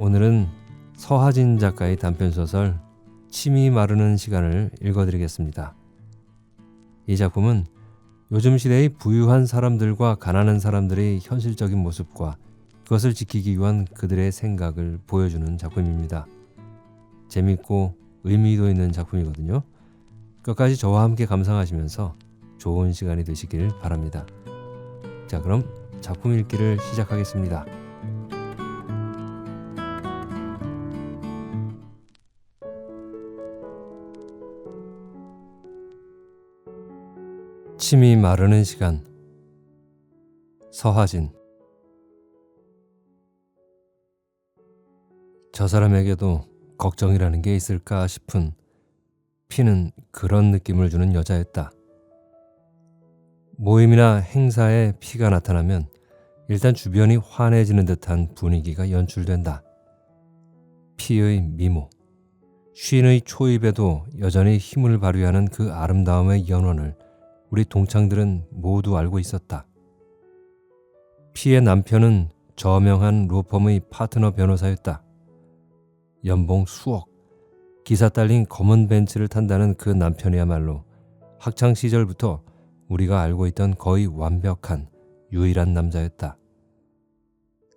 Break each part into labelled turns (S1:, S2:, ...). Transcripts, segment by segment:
S1: 오늘은 서하진 작가의 단편소설 침이 마르는 시간을 읽어드리겠습니다. 이 작품은 요즘 시대의 부유한 사람들과 가난한 사람들의 현실적인 모습과 그것을 지키기 위한 그들의 생각을 보여주는 작품입니다. 재밌고 의미도 있는 작품이거든요. 끝까지 저와 함께 감상하시면서 좋은 시간이 되시길 바랍니다. 자, 그럼 작품 읽기를 시작하겠습니다. 침이 마르는 시간. 서하진. 저 사람에게도 걱정이라는 게 있을까 싶은 피는 그런 느낌을 주는 여자였다. 모임이나 행사에 피가 나타나면 일단 주변이 환해지는 듯한 분위기가 연출된다. 피의 미모, 쉰의 초입에도 여전히 힘을 발휘하는 그 아름다움의 연원을 우리 동창들은 모두 알고 있었다. 피의 남편은 저명한 로펌의 파트너 변호사였다. 연봉 수억, 기사 딸린 검은 벤츠를 탄다는 그 남편이야말로 학창시절부터 우리가 알고 있던 거의 완벽한 유일한 남자였다.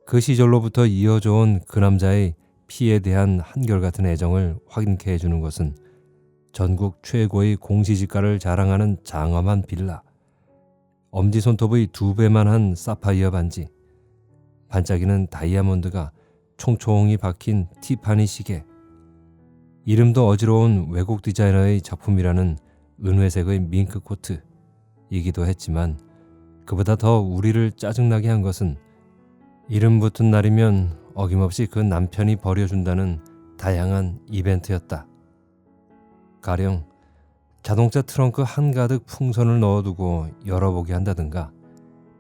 S1: 그 시절로부터 이어져 온 그 남자의 피에 대한 한결같은 애정을 확인케 해주는 것은 전국 최고의 공시지가를 자랑하는 장엄한 빌라, 엄지손톱의 2배만한 사파이어 반지, 반짝이는 다이아몬드가 총총히 박힌 티파니 시계, 이름도 어지러운 외국 디자이너의 작품이라는 은회색의 밍크 코트이기도 했지만 그보다 더 우리를 짜증나게 한 것은 이름 붙은 날이면 어김없이 그 남편이 벌여준다는 다양한 이벤트였다. 가령 자동차 트렁크 한가득 풍선을 넣어두고 열어보게 한다든가,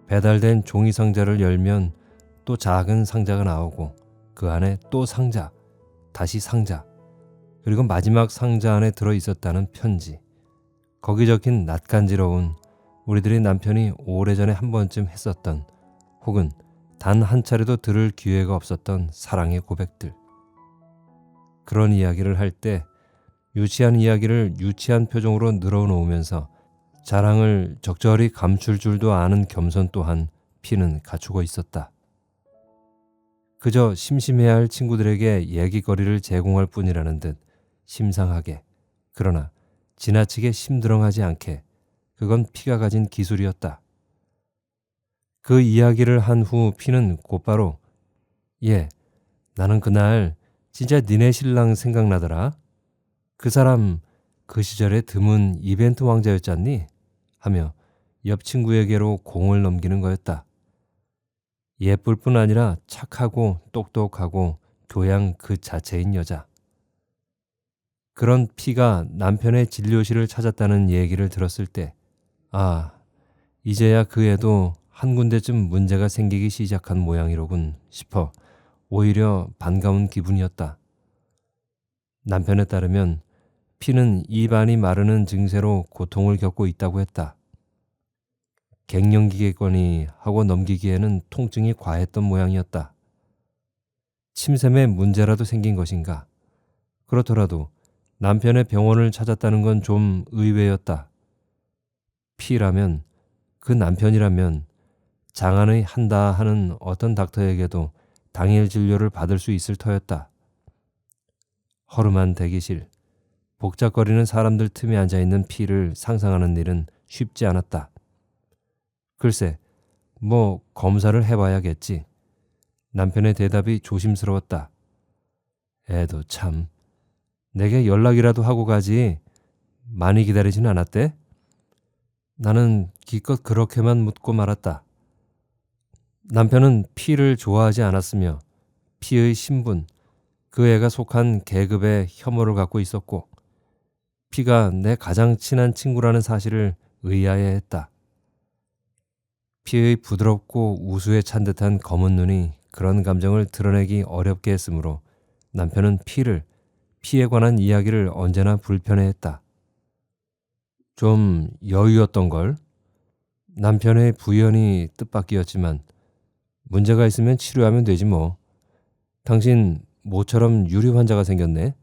S1: 배달된 종이 상자를 열면 또 작은 상자가 나오고 그 안에 또 상자, 다시 상자, 그리고 마지막 상자 안에 들어있었다는 편지. 거기 적힌 낯간지러운 우리들의 남편이 오래전에 한 번쯤 했었던 혹은 단 한 차례도 들을 기회가 없었던 사랑의 고백들. 그런 이야기를 할 때 유치한 이야기를 유치한 표정으로 늘어놓으면서 자랑을 적절히 감출 줄도 아는 겸손 또한 피는 갖추고 있었다. 그저 심심해할 친구들에게 얘기거리를 제공할 뿐이라는 듯 심상하게, 그러나 지나치게 심드렁하지 않게, 그건 피가 가진 기술이었다. 그 이야기를 한 후 피는 곧바로 나는 그날 진짜 니네 신랑 생각나더라. 그 사람 그 시절에 드문 이벤트 왕자였잖니? 하며 옆 친구에게로 공을 넘기는 거였다. 예쁠 뿐 아니라 착하고 똑똑하고 교양 그 자체인 여자. 그런 피가 남편의 진료실을 찾았다는 얘기를 들었을 때, 이제야 그 애도 한 군데쯤 문제가 생기기 시작한 모양이로군 싶어 오히려 반가운 기분이었다. 남편에 따르면 피는 입안이 마르는 증세로 고통을 겪고 있다고 했다. 갱년기겠거니 하고 넘기기에는 통증이 과했던 모양이었다. 침샘에 문제라도 생긴 것인가? 그렇더라도 남편의 병원을 찾았다는 건 좀 의외였다. 피라면, 그 남편이라면 장안의 한다 하는 어떤 닥터에게도 당일 진료를 받을 수 있을 터였다. 허름한 대기실, 복잡거리는 사람들 틈에 앉아있는 피를 상상하는 일은 쉽지 않았다. 글쎄, 검사를 해봐야겠지. 남편의 대답이 조심스러웠다. 애도 참, 내게 연락이라도 하고 가지. 많이 기다리진 않았대? 나는 기껏 그렇게만 묻고 말았다. 남편은 피를 좋아하지 않았으며 피의 신분, 그 애가 속한 계급에 혐오를 갖고 있었고, 피가 내 가장 친한 친구라는 사실을 의아해했다. 피의 부드럽고 우수에 찬 듯한 검은 눈이 그런 감정을 드러내기 어렵게 했으므로 남편은 피에 관한 이야기를 언제나 불편해했다. 좀 여유였던걸. 남편의 부연이 뜻밖이었지만 문제가 있으면 치료하면 되지 뭐. 당신 모처럼 유리 환자가 생겼네.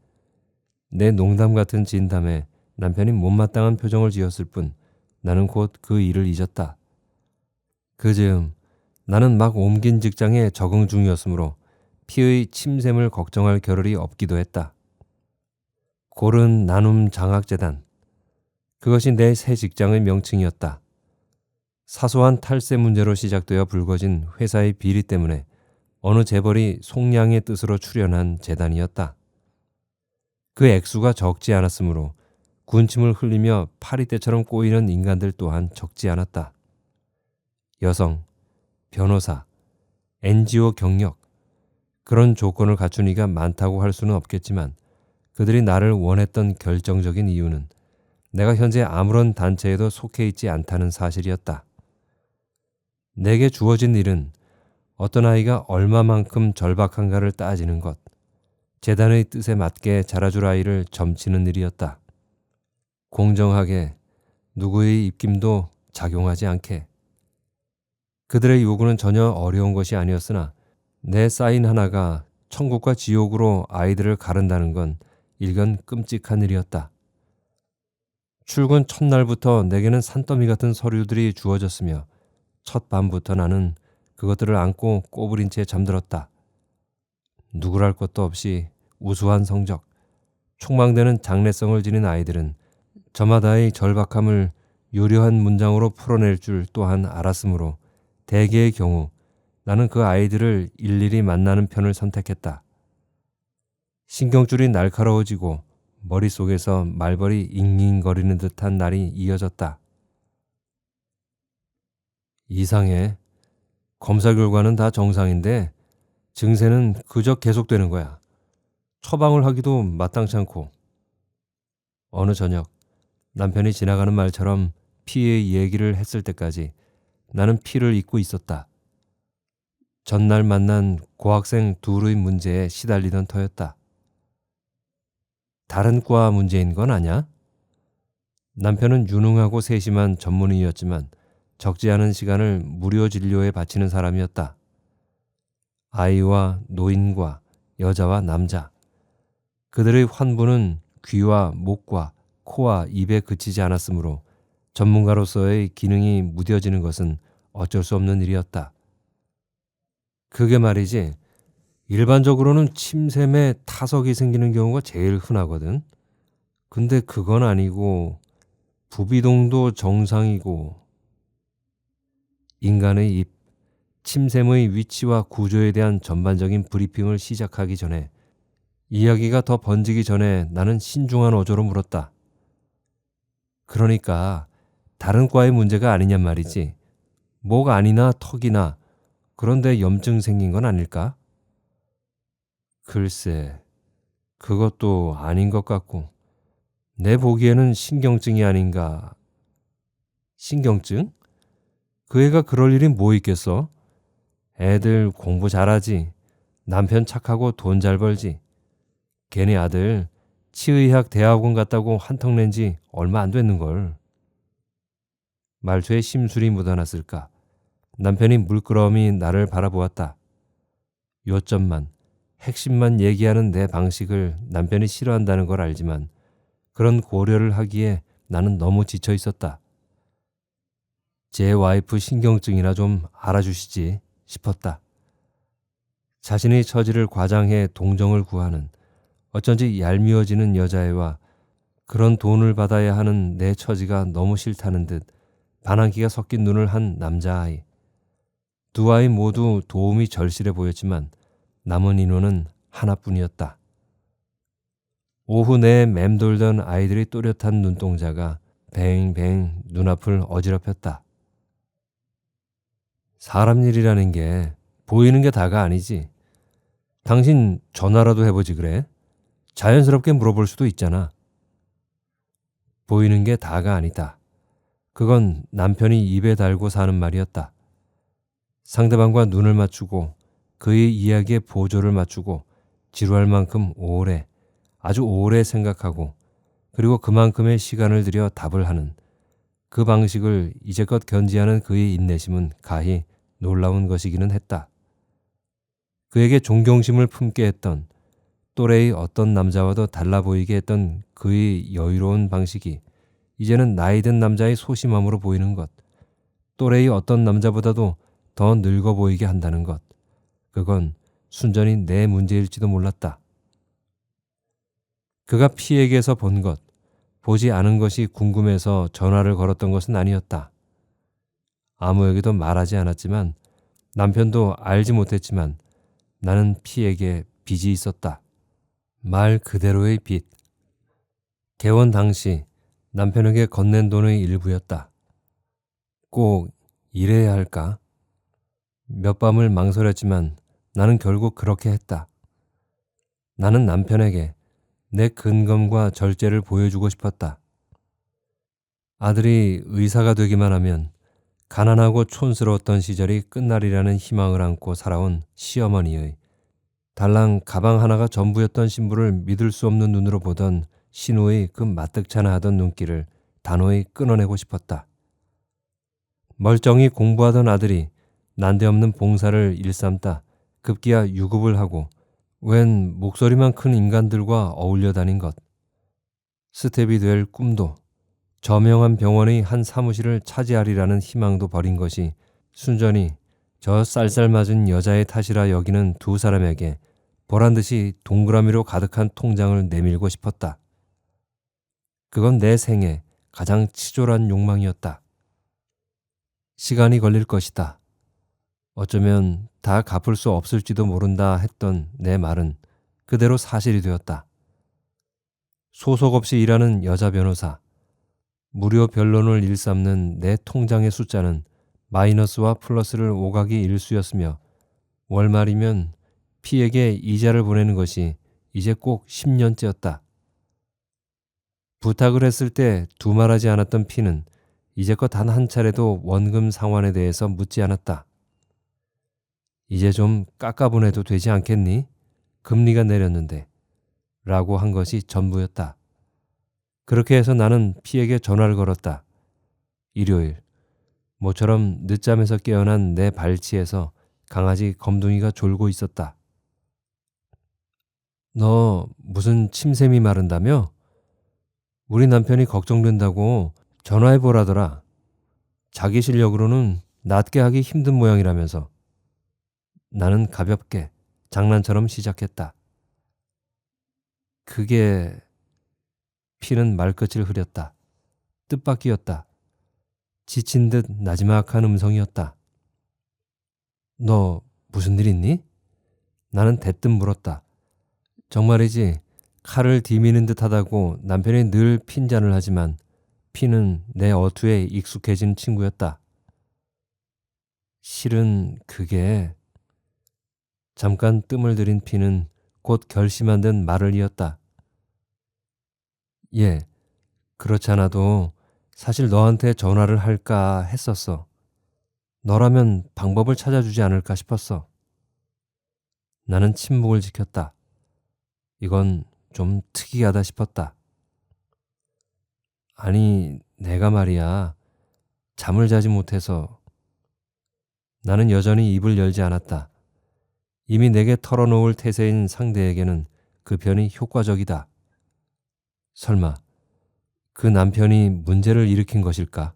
S1: 내 농담 같은 진담에 남편이 못마땅한 표정을 지었을 뿐 나는 곧 그 일을 잊었다. 그 즈음 나는 막 옮긴 직장에 적응 중이었으므로 피의 침샘을 걱정할 겨를이 없기도 했다. 고른 나눔 장학재단. 그것이 내 새 직장의 명칭이었다. 사소한 탈세 문제로 시작되어 불거진 회사의 비리 때문에 어느 재벌이 속량의 뜻으로 출연한 재단이었다. 그 액수가 적지 않았으므로 군침을 흘리며 파리떼처럼 꼬이는 인간들 또한 적지 않았다. 여성, 변호사, NGO 경력, 그런 조건을 갖춘 이가 많다고 할 수는 없겠지만 그들이 나를 원했던 결정적인 이유는 내가 현재 아무런 단체에도 속해 있지 않다는 사실이었다. 내게 주어진 일은 어떤 아이가 얼마만큼 절박한가를 따지는 것, 재단의 뜻에 맞게 자라줄 아이를 점치는 일이었다. 공정하게, 누구의 입김도 작용하지 않게. 그들의 요구는 전혀 어려운 것이 아니었으나 내 사인 하나가 천국과 지옥으로 아이들을 가른다는 건 일견 끔찍한 일이었다. 출근 첫날부터 내게는 산더미 같은 서류들이 주어졌으며 첫 밤부터 나는 그것들을 안고 꼬부린 채 잠들었다. 누구랄 것도 없이 우수한 성적, 촉망되는 장래성을 지닌 아이들은 저마다의 절박함을 유려한 문장으로 풀어낼 줄 또한 알았으므로 대개의 경우 나는 그 아이들을 일일이 만나는 편을 선택했다. 신경줄이 날카로워지고 머릿속에서 말벌이 잉잉거리는 듯한 날이 이어졌다. 이상해. 검사 결과는 다 정상인데 증세는 그저 계속되는 거야. 처방을 하기도 마땅치 않고. 어느 저녁 남편이 지나가는 말처럼 피의 얘기를 했을 때까지 나는 피를 잊고 있었다. 전날 만난 고학생 둘의 문제에 시달리던 터였다. 다른 과 문제인 건 아냐? 남편은 유능하고 세심한 전문의였지만 적지 않은 시간을 무료 진료에 바치는 사람이었다. 아이와 노인과 여자와 남자. 그들의 환부는 귀와 목과 코와 입에 그치지 않았으므로 전문가로서의 기능이 무뎌지는 것은 어쩔 수 없는 일이었다. 그게 말이지, 일반적으로는 침샘에 타석이 생기는 경우가 제일 흔하거든. 근데 그건 아니고 부비동도 정상이고. 인간의 입, 침샘의 위치와 구조에 대한 전반적인 브리핑을 시작하기 전에, 이야기가 더 번지기 전에 나는 신중한 어조로 물었다. 그러니까 다른 과의 문제가 아니냔 말이지. 목 안이나 턱이나 그런데 염증 생긴 건 아닐까? 글쎄, 그것도 아닌 것 같고. 내 보기에는 신경증이 아닌가. 신경증? 그 애가 그럴 일이 뭐 있겠어? 애들 공부 잘하지. 남편 착하고 돈 잘 벌지. 걔네 아들 치의학 대학원 갔다고 한턱 낸 지 얼마 안 됐는걸. 말투에 심술이 묻어났을까. 남편이 물끄러미 나를 바라보았다. 요점만, 핵심만 얘기하는 내 방식을 남편이 싫어한다는 걸 알지만 그런 고려를 하기에 나는 너무 지쳐 있었다. 제 와이프 신경증이나 좀 알아주시지 싶었다. 자신의 처지를 과장해 동정을 구하는, 어쩐지 얄미워지는 여자애와 그런 돈을 받아야 하는 내 처지가 너무 싫다는 듯 반항기가 섞인 눈을 한 남자아이. 두 아이 모두 도움이 절실해 보였지만 남은 인원은 하나뿐이었다. 오후 내에 맴돌던 아이들의 또렷한 눈동자가 뱅뱅 눈앞을 어지럽혔다. 사람 일이라는 게 보이는 게 다가 아니지. 당신 전화라도 해보지 그래? 자연스럽게 물어볼 수도 있잖아. 보이는 게 다가 아니다. 그건 남편이 입에 달고 사는 말이었다. 상대방과 눈을 맞추고 그의 이야기에 보조를 맞추고 지루할 만큼 오래, 아주 오래 생각하고 그리고 그만큼의 시간을 들여 답을 하는 그 방식을 이제껏 견지하는 그의 인내심은 가히 놀라운 것이기는 했다. 그에게 존경심을 품게 했던, 또래의 어떤 남자와도 달라 보이게 했던 그의 여유로운 방식이 이제는 나이 든 남자의 소심함으로 보이는 것, 또래의 어떤 남자보다도 더 늙어 보이게 한다는 것, 그건 순전히 내 문제일지도 몰랐다. 그가 피에게서 본 것, 보지 않은 것이 궁금해서 전화를 걸었던 것은 아니었다. 아무에게도 말하지 않았지만 남편도 알지 못했지만 나는 피에게 빚이 있었다. 말 그대로의 빚. 개원 당시 남편에게 건넨 돈의 일부였다. 꼭 이래야 할까? 몇 밤을 망설였지만 나는 결국 그렇게 했다. 나는 남편에게 내 근검과 절제를 보여주고 싶었다. 아들이 의사가 되기만 하면 가난하고 촌스러웠던 시절이 끝날이라는 희망을 안고 살아온 시어머니의 달랑 가방 하나가 전부였던 신부를 믿을 수 없는 눈으로 보던 신우의 그 마뜩찮아 하던 눈길을 단호히 끊어내고 싶었다. 멀쩡히 공부하던 아들이 난데없는 봉사를 일삼다 급기야 유급을 하고 웬 목소리만 큰 인간들과 어울려 다닌 것. 스텝이 될 꿈도 저명한 병원의 한 사무실을 차지하리라는 희망도 버린 것이 순전히 저 쌀쌀맞은 여자의 탓이라 여기는 두 사람에게 보란듯이 동그라미로 가득한 통장을 내밀고 싶었다. 그건 내 생애 가장 치졸한 욕망이었다. 시간이 걸릴 것이다. 어쩌면 다 갚을 수 없을지도 모른다 했던 내 말은 그대로 사실이 되었다. 소속 없이 일하는 여자 변호사, 무료 변론을 일삼는 내 통장의 숫자는 마이너스와 플러스를 오가기 일쑤였으며 월말이면 피에게 이자를 보내는 것이 이제 꼭 10년째였다. 부탁을 했을 때 두말하지 않았던 피는 이제껏 단 한 차례도 원금 상환에 대해서 묻지 않았다. 이제 좀 깎아보내도 되지 않겠니? 금리가 내렸는데 라고 한 것이 전부였다. 그렇게 해서 나는 피에게 전화를 걸었다. 일요일 모처럼 늦잠에서 깨어난 내 발치에서 강아지 검둥이가 졸고 있었다. 너 무슨 침샘이 마른다며? 우리 남편이 걱정된다고 전화해보라더라. 자기 실력으로는 낫게 하기 힘든 모양이라면서. 나는 가볍게 장난처럼 시작했다. 그게... 피는 말끝을 흐렸다. 뜻밖이었다. 지친 듯 나지막한 음성이었다. 너 무슨 일 있니? 나는 대뜸 물었다. 정말이지 칼을 디미는 듯하다고 남편이 늘 핀잔을 하지만 피는 내 어투에 익숙해진 친구였다. 실은 그게... 잠깐 뜸을 들인 피는 곧 결심한 듯 말을 이었다. 예, 그렇지 않아도 사실 너한테 전화를 할까 했었어. 너라면 방법을 찾아주지 않을까 싶었어. 나는 침묵을 지켰다. 이건 좀 특이하다 싶었다. 아니, 내가 말이야. 잠을 자지 못해서. 나는 여전히 입을 열지 않았다. 이미 내게 털어놓을 태세인 상대에게는 그 편이 효과적이다. 설마 그 남편이 문제를 일으킨 것일까?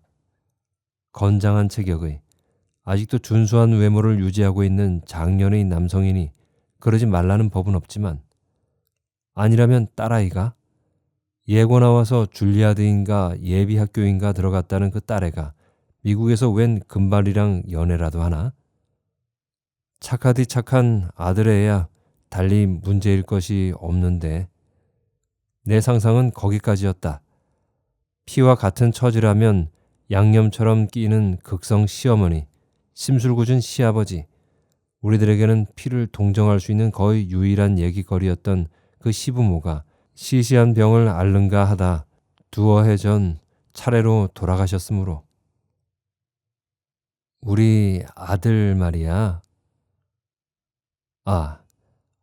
S1: 건장한 체격의 아직도 준수한 외모를 유지하고 있는 장년의 남성이니 그러지 말라는 법은 없지만 아니라면 딸아이가? 예고 나와서 줄리아드인가 예비학교인가 들어갔다는 그 딸애가 미국에서 웬 금발이랑 연애라도 하나? 착하디 착한 아들애야 달리 문제일 것이 없는데 내 상상은 거기까지였다. 피와 같은 처지라면 양념처럼 끼는 극성 시어머니, 심술궂은 시아버지, 우리들에게는 피를 동정할 수 있는 거의 유일한 얘기거리였던 그 시부모가 시시한 병을 앓는가 하다 두어 해 전 차례로 돌아가셨으므로. 우리 아들 말이야. 아,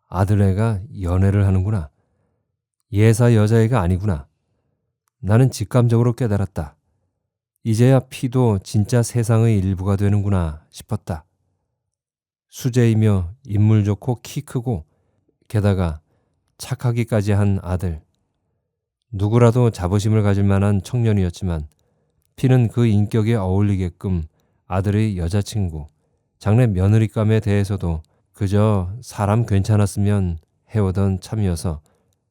S1: 아들애가 연애를 하는구나. 예사 여자애가 아니구나. 나는 직감적으로 깨달았다. 이제야 피도 진짜 세상의 일부가 되는구나 싶었다. 수제이며 인물 좋고 키 크고 게다가 착하기까지 한 아들. 누구라도 자부심을 가질 만한 청년이었지만 피는 그 인격에 어울리게끔 아들의 여자친구, 장래 며느리감에 대해서도 그저 사람 괜찮았으면 해오던 참이어서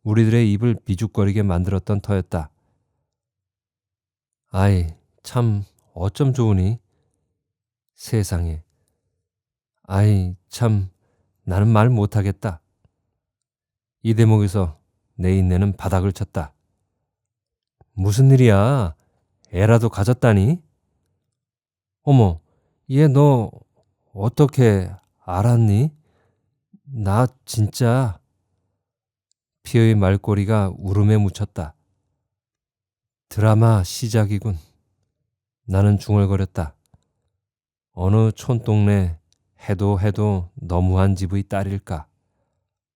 S1: 우리들의 입을 비죽거리게 만들었던 터였다. 아이, 참 어쩜 좋으니? 세상에. 아이, 참 나는 말 못하겠다. 이 대목에서 내 인내는 바닥을 쳤다. 무슨 일이야? 애라도 가졌다니? 어머, 얘 너 어떻게 알았니? 나 진짜. 피의 말꼬리가 울음에 묻혔다. 드라마 시작이군. 나는 중얼거렸다. 어느 촌동네 해도 너무한 집의 딸일까?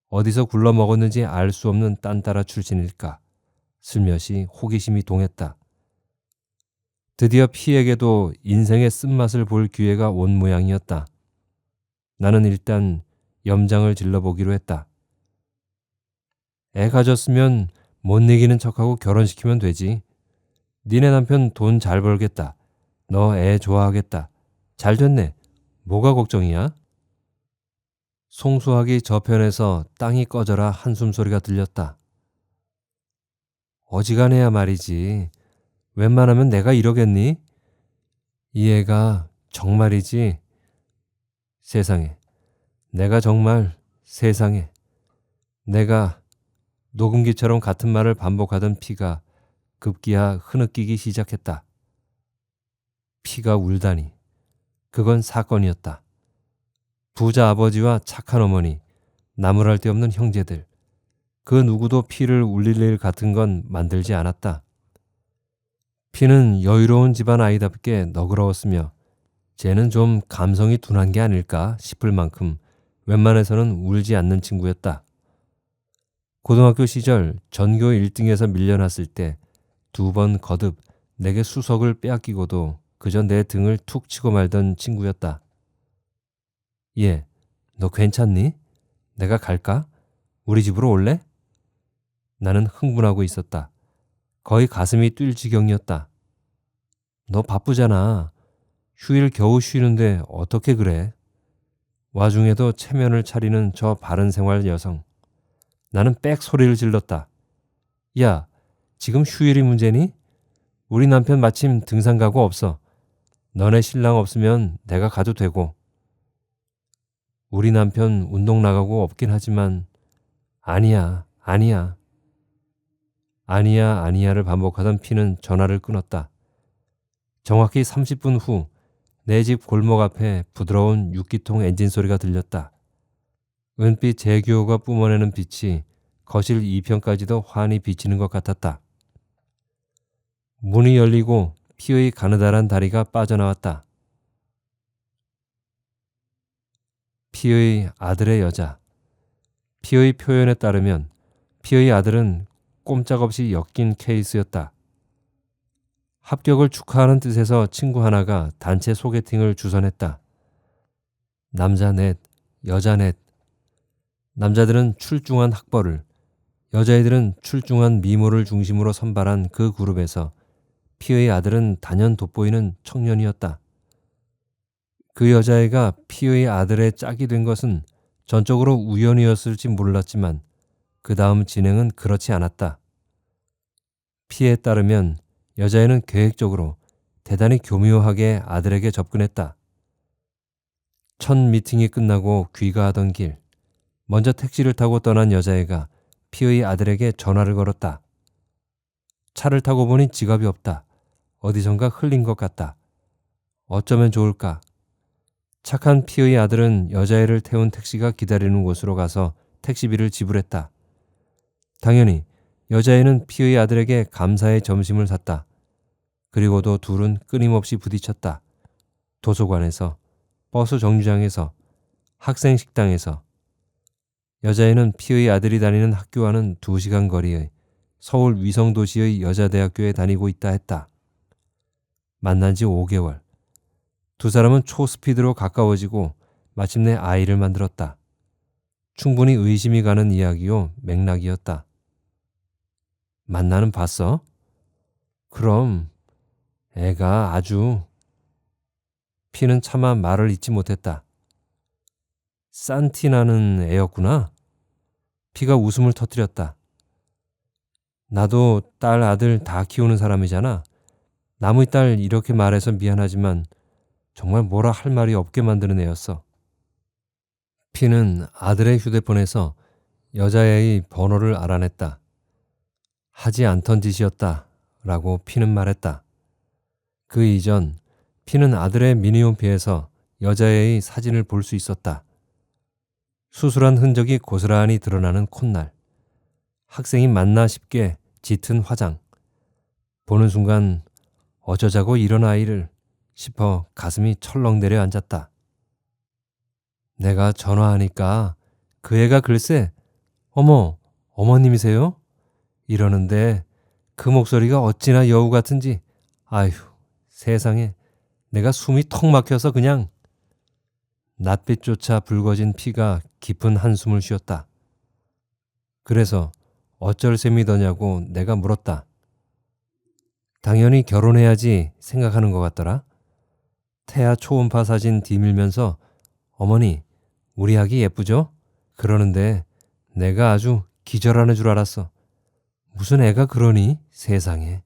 S1: 어디서 굴러먹었는지 알 수 없는 딴따라 출신일까? 슬며시 호기심이 동했다. 드디어 피에게도 인생의 쓴맛을 볼 기회가 온 모양이었다. 나는 일단 염장을 질러보기로 했다. 애 가졌으면 못 이기는 척하고 결혼시키면 되지. 니네 남편 돈 잘 벌겠다. 너 애 좋아하겠다. 잘 됐네. 뭐가 걱정이야? 송수하기 저편에서 땅이 꺼져라 한숨 소리가 들렸다. 어지간해야 말이지. 웬만하면 내가 이러겠니? 이 애가 정말이지. 세상에. 내가 정말 세상에. 내가 녹음기처럼 같은 말을 반복하던 피가 급기야 흐느끼기 시작했다. 피가 울다니. 그건 사건이었다. 부자 아버지와 착한 어머니, 나무랄 데 없는 형제들. 그 누구도 피를 울릴 일 같은 건 만들지 않았다. 피는 여유로운 집안 아이답게 너그러웠으며 쟤는 좀 감성이 둔한 게 아닐까 싶을 만큼 웬만해서는 울지 않는 친구였다. 고등학교 시절 전교 1등에서 밀려났을 때 2번 거듭 내게 수석을 빼앗기고도 그저 내 등을 툭 치고 말던 친구였다. 얘, 너 괜찮니? 내가 갈까? 우리 집으로 올래? 나는 흥분하고 있었다. 거의 가슴이 뛸 지경이었다. 너 바쁘잖아. 휴일 겨우 쉬는데 어떻게 그래? 와중에도 체면을 차리는 저 바른 생활 여성. 나는 빽 소리를 질렀다. 야, 지금 휴일이 문제니? 우리 남편 마침 등산 가고 없어. 너네 신랑 없으면 내가 가도 되고. 우리 남편 운동 나가고 없긴 하지만 아니야. 아니야를 반복하던 피는 전화를 끊었다. 정확히 30분 후 내 집 골목 앞에 부드러운 6기통 엔진 소리가 들렸다. 은빛 제규호가 뿜어내는 빛이 거실 2편까지도 환히 비치는 것 같았다. 문이 열리고 피의 가느다란 다리가 빠져나왔다. 피의 아들의 여자. 피의 표현에 따르면 피의 아들은 꼼짝없이 엮인 케이스였다. 합격을 축하하는 뜻에서 친구 하나가 단체 소개팅을 주선했다. 남자 넷, 여자 넷. 남자들은 출중한 학벌을, 여자애들은 출중한 미모를 중심으로 선발한 그 그룹에서 피의 아들은 단연 돋보이는 청년이었다. 그 여자애가 피의 아들의 짝이 된 것은 전적으로 우연이었을지 몰랐지만 그 다음 진행은 그렇지 않았다. 피에 따르면 여자애는 계획적으로 대단히 교묘하게 아들에게 접근했다. 첫 미팅이 끝나고 귀가하던 길, 먼저 택시를 타고 떠난 여자애가 피의 아들에게 전화를 걸었다. 차를 타고 보니 지갑이 없다. 어디선가 흘린 것 같다. 어쩌면 좋을까? 착한 피의 아들은 여자애를 태운 택시가 기다리는 곳으로 가서 택시비를 지불했다. 당연히 여자애는 피의 아들에게 감사의 점심을 샀다. 그리고도 둘은 끊임없이 부딪혔다. 도서관에서, 버스 정류장에서, 학생 식당에서. 여자애는 피의 아들이 다니는 학교와는 2시간 거리의 서울 위성도시의 여자대학교에 다니고 있다 했다. 만난 지 5개월. 두 사람은 초스피드로 가까워지고 마침내 아이를 만들었다. 충분히 의심이 가는 이야기요 맥락이었다. 만나는 봤어? 그럼 애가 아주. 피는 차마 말을 잇지 못했다. 산티나는 애였구나. 피가 웃음을 터뜨렸다. 나도 딸 아들 다 키우는 사람이잖아. 남의 딸 이렇게 말해서 미안하지만 정말 뭐라 할 말이 없게 만드는 애였어. 피는 아들의 휴대폰에서 여자애의 번호를 알아냈다. 하지 않던 짓이었다 라고 피는 말했다. 그 이전 피는 아들의 미니홈피에서 여자애의 사진을 볼 수 있었다. 수술한 흔적이 고스란히 드러나는 콧날, 학생이 맞나 싶게 짙은 화장. 보는 순간 어쩌자고 이런 아이를 싶어 가슴이 철렁 내려앉았다. 내가 전화하니까 그 애가 글쎄 어머 어머님이세요? 이러는데 그 목소리가 어찌나 여우 같은지 아휴 세상에 내가 숨이 턱 막혀서 그냥. 낯빛조차 붉어진 피가 깊은 한숨을 쉬었다. 그래서 어쩔 셈이더냐고 내가 물었다. 당연히 결혼해야지 생각하는 것 같더라. 태아 초음파 사진 뒤밀면서 어머니 우리 아기 예쁘죠? 그러는데 내가 아주 기절하는 줄 알았어. 무슨 애가 그러니 세상에.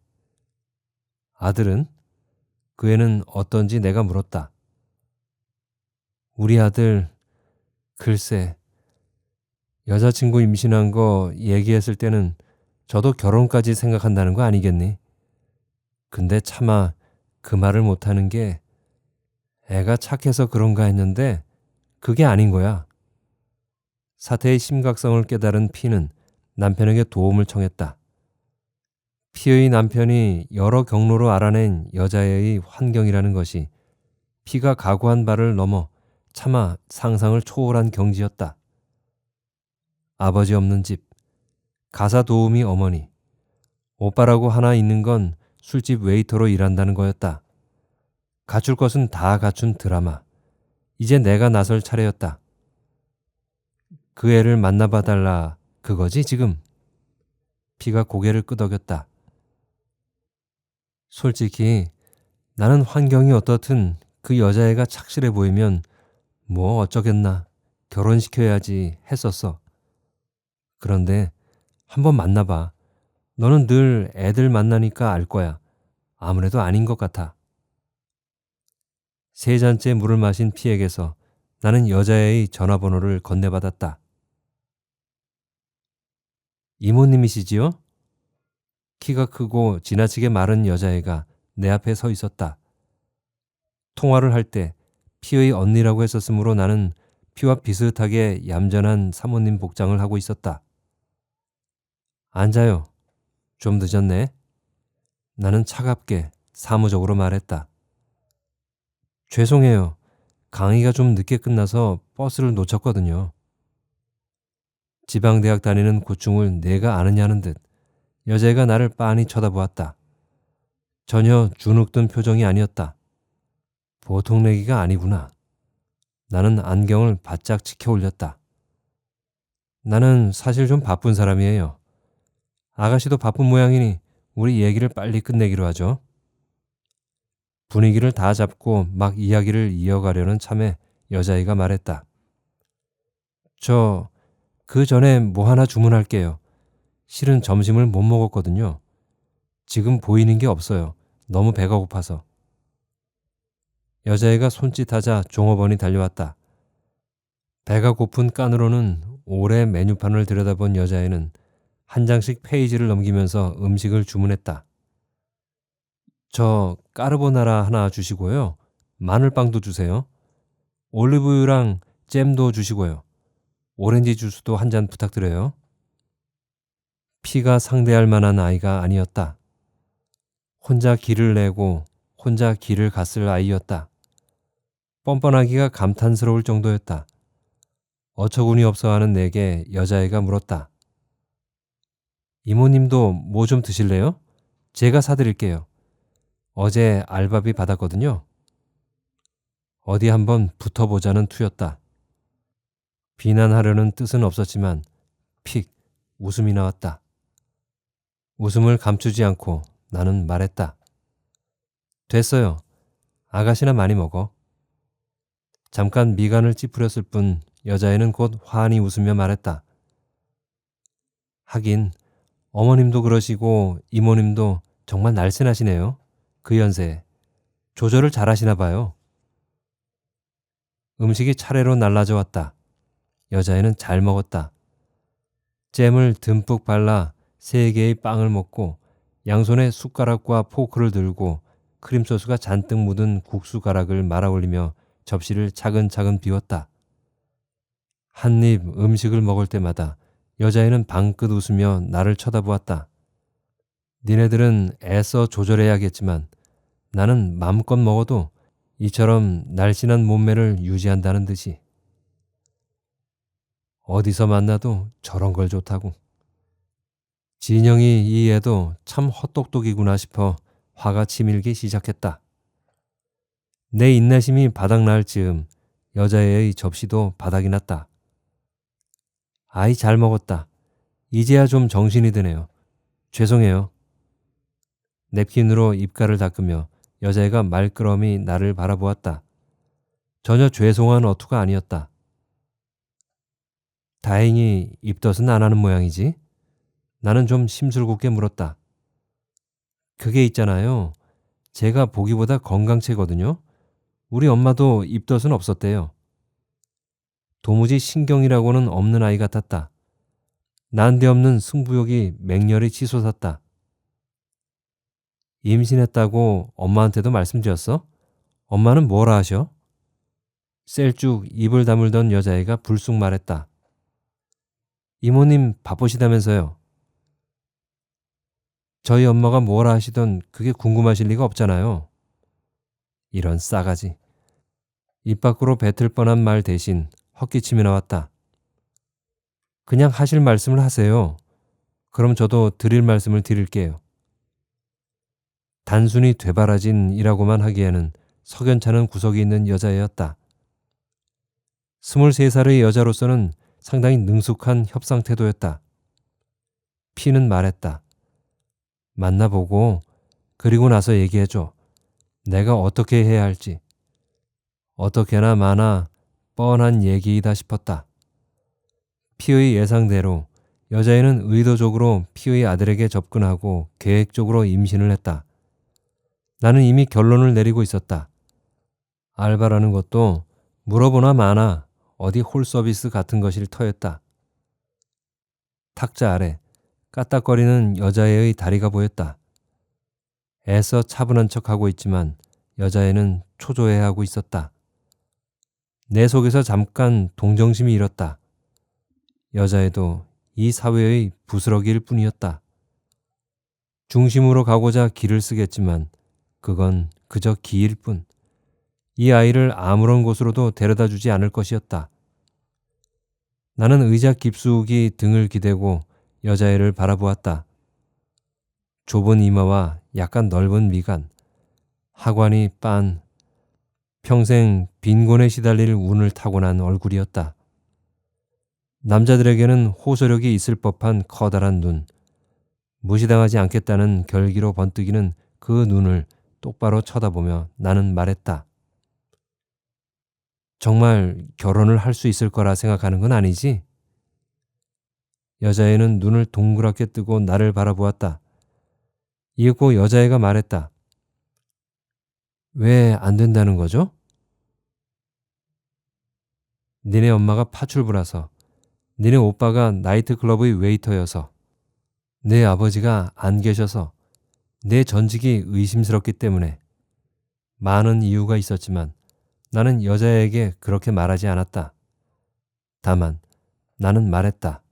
S1: 아들은? 그 애는 어떤지 내가 물었다. 우리 아들 글쎄 여자친구 임신한 거 얘기했을 때는 저도 결혼까지 생각한다는 거 아니겠니? 근데 차마 그 말을 못하는 게 애가 착해서 그런가 했는데 그게 아닌 거야. 사태의 심각성을 깨달은 피는 남편에게 도움을 청했다. 피의 남편이 여러 경로로 알아낸 여자애의 환경이라는 것이 피가 각오한 바를 넘어 차마 상상을 초월한 경지였다. 아버지 없는 집, 가사 도우미 어머니, 오빠라고 하나 있는 건 술집 웨이터로 일한다는 거였다. 갖출 것은 다 갖춘 드라마. 이제 내가 나설 차례였다. 그 애를 만나봐 달라 그거지 지금? 피가 고개를 끄덕였다. 솔직히 나는 환경이 어떻든 그 여자애가 착실해 보이면 뭐 어쩌겠나 결혼시켜야지 했었어. 그런데 한번 만나봐. 너는 늘 애들 만나니까 알 거야. 아무래도 아닌 것 같아. 세 잔째 물을 마신 피에게서 나는 여자애의 전화번호를 건네받았다. 이모님이시지요? 키가 크고 지나치게 마른 여자애가 내 앞에 서 있었다. 통화를 할 때 피의 언니라고 했었으므로 나는 피와 비슷하게 얌전한 사모님 복장을 하고 있었다. 앉아요. 좀 늦었네. 나는 차갑게 사무적으로 말했다. 죄송해요. 강의가 좀 늦게 끝나서 버스를 놓쳤거든요. 지방대학 다니는 고충을 내가 아느냐는 듯 여자애가 나를 빤히 쳐다보았다. 전혀 주눅든 표정이 아니었다. 보통 내기가 아니구나. 나는 안경을 바짝 치켜 올렸다. 나는 사실 좀 바쁜 사람이에요. 아가씨도 바쁜 모양이니 우리 얘기를 빨리 끝내기로 하죠. 분위기를 다 잡고 막 이야기를 이어가려는 참에 여자애가 말했다. 저 그 전에 뭐 하나 주문할게요. 실은 점심을 못 먹었거든요. 지금 보이는 게 없어요. 너무 배가 고파서. 여자애가 손짓하자 종업원이 달려왔다. 배가 고픈 깐으로는 오래 메뉴판을 들여다본 여자애는 한 장씩 페이지를 넘기면서 음식을 주문했다. 저 까르보나라 하나 주시고요. 마늘빵도 주세요. 올리브유랑 잼도 주시고요. 오렌지 주스도 한 잔 부탁드려요. 피가 상대할 만한 아이가 아니었다. 혼자 길을 내고 혼자 길을 갔을 아이였다. 뻔뻔하기가 감탄스러울 정도였다. 어처구니 없어 하는 내게 여자애가 물었다. 이모님도 뭐 좀 드실래요? 제가 사드릴게요. 어제 알바비 받았거든요. 어디 한번 붙어보자는 투였다. 비난하려는 뜻은 없었지만 픽 웃음이 나왔다. 웃음을 감추지 않고 나는 말했다. 됐어요. 아가씨나 많이 먹어. 잠깐 미간을 찌푸렸을 뿐 여자애는 곧 환히 웃으며 말했다. 하긴 어머님도 그러시고 이모님도 정말 날씬하시네요. 그 연세에. 조절을 잘하시나 봐요. 음식이 차례로 날라져 왔다. 여자애는 잘 먹었다. 잼을 듬뿍 발라 3개의 빵을 먹고 양손에 숟가락과 포크를 들고 크림소스가 잔뜩 묻은 국수 가락을 말아 올리며 접시를 차근차근 비웠다. 한 입 음식을 먹을 때마다 여자애는 방긋 웃으며 나를 쳐다보았다. 니네들은 애써 조절해야겠지만 나는 마음껏 먹어도 이처럼 날씬한 몸매를 유지한다는 듯이. 어디서 만나도 저런 걸 좋다고. 진영이 이 애도 참 헛똑똑이구나 싶어 화가 치밀기 시작했다. 내 인내심이 바닥날 즈음 여자애의 접시도 바닥이 났다. 아이 잘 먹었다. 이제야 좀 정신이 드네요. 죄송해요. 냅킨으로 입가를 닦으며 여자애가 말끄러미 나를 바라보았다. 전혀 죄송한 어투가 아니었다. 다행히 입덧은 안 하는 모양이지? 나는 좀 심술궂게 물었다. 그게 있잖아요. 제가 보기보다 건강체거든요. 우리 엄마도 입덧은 없었대요. 도무지 신경이라고는 없는 아이 같았다. 난데없는 승부욕이 맹렬히 치솟았다. 임신했다고 엄마한테도 말씀드렸어? 엄마는 뭐라 하셔? 셀쭉 입을 다물던 여자애가 불쑥 말했다. 이모님 바쁘시다면서요. 저희 엄마가 뭐라 하시던 그게 궁금하실 리가 없잖아요. 이런 싸가지. 입 밖으로 뱉을 뻔한 말 대신 헛기침이 나왔다. 그냥 하실 말씀을 하세요. 그럼 저도 드릴 말씀을 드릴게요. 단순히 되바라진이라고만 하기에는 석연찮은 구석이 있는 여자애였다. 23살의 여자로서는 상당히 능숙한 협상 태도였다. 피는 말했다. 만나보고 그리고 나서 얘기해줘. 내가 어떻게 해야 할지. 어떻게나 마나 뻔한 얘기이다 싶었다. 피의 예상대로 여자애는 의도적으로 피의 아들에게 접근하고 계획적으로 임신을 했다. 나는 이미 결론을 내리고 있었다. 알바라는 것도 물어보나 마나 어디 홀 서비스 같은 것일 터였다. 탁자 아래 까딱거리는 여자애의 다리가 보였다. 애써 차분한 척하고 있지만 여자애는 초조해하고 있었다. 내 속에서 잠깐 동정심이 일었다. 여자애도 이 사회의 부스러기일 뿐이었다. 중심으로 가고자 길을 쓰겠지만 그건 그저 기일 뿐. 이 아이를 아무런 곳으로도 데려다 주지 않을 것이었다. 나는 의자 깊숙이 등을 기대고 여자애를 바라보았다. 좁은 이마와 약간 넓은 미간, 하관이 빤, 평생 빈곤에 시달릴 운을 타고난 얼굴이었다. 남자들에게는 호소력이 있을 법한 커다란 눈, 무시당하지 않겠다는 결기로 번뜩이는 그 눈을 똑바로 쳐다보며 나는 말했다. 정말 결혼을 할 수 있을 거라 생각하는 건 아니지? 여자애는 눈을 동그랗게 뜨고 나를 바라보았다. 이윽고 여자애가 말했다. 왜 안 된다는 거죠? 니네 엄마가 파출부라서, 니네 오빠가 나이트클럽의 웨이터여서, 내 아버지가 안 계셔서, 내 전직이 의심스럽기 때문에 많은 이유가 있었지만 나는 여자에게 그렇게 말하지 않았다. 다만 나는 말했다.